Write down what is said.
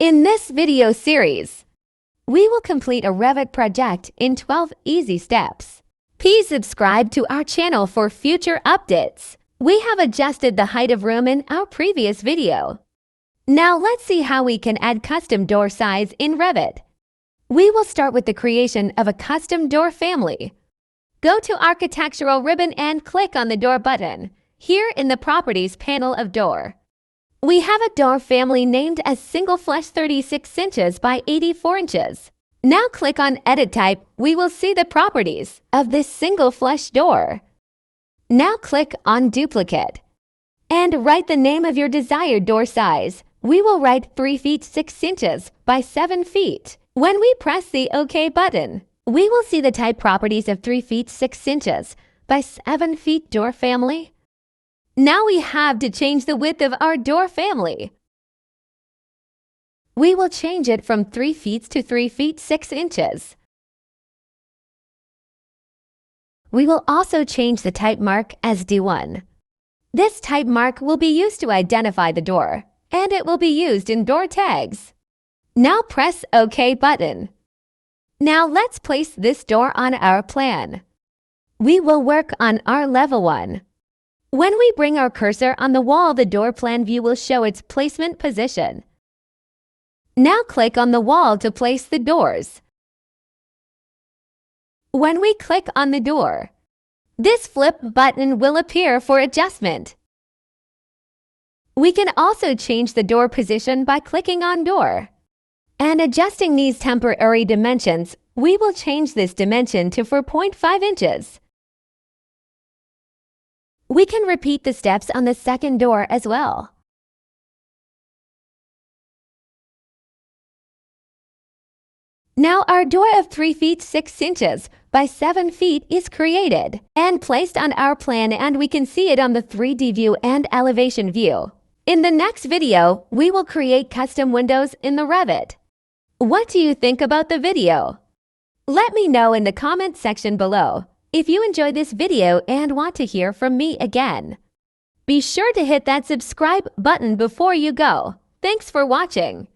In this video series, we will complete a Revit project in 12 easy steps. Please subscribe to our channel for future updates. We have adjusted the height of room in our previous video. Now let's see how we can add custom door size in Revit. We will start with the creation of a custom door family. Go to Architectural ribbon and click on the Door button, here in the Properties panel of Door. We have a door family named as Single Flush 36 inches by 84 inches. Now click on Edit Type. We will see the properties of this single flush door. Now click on Duplicate and write the name of your desired door size. We will write 3 feet 6 inches by 7 feet. When we press the OK button, we will see the type properties of 3 feet 6 inches by 7 feet door family. Now we have to change the width of our door family. We will change it from 3 feet to 3 feet 6 inches. We will also change the type mark as D1. This type mark will be used to identify the door, and it will be used in door tags. Now press OK button. Now let's place this door on our plan. We will work on our level 1. When we bring our cursor on the wall, the door plan view will show its placement position. Now click on the wall to place the doors. When we click on the door, this flip button will appear for adjustment. We can also change the door position by clicking on Door. And adjusting these temporary dimensions, we will change this dimension to 4.5 inches. We can repeat the steps on the second door as well. Now our door of 3 feet 6 inches by 7 feet is created and placed on our plan, and we can see it on the 3D view and elevation view. In the next video, we will create custom windows in the Revit. What do you think about the video? Let me know in the comment section below. If you enjoyed this video and want to hear from me again, be sure to hit that subscribe button before you go. Thanks for watching.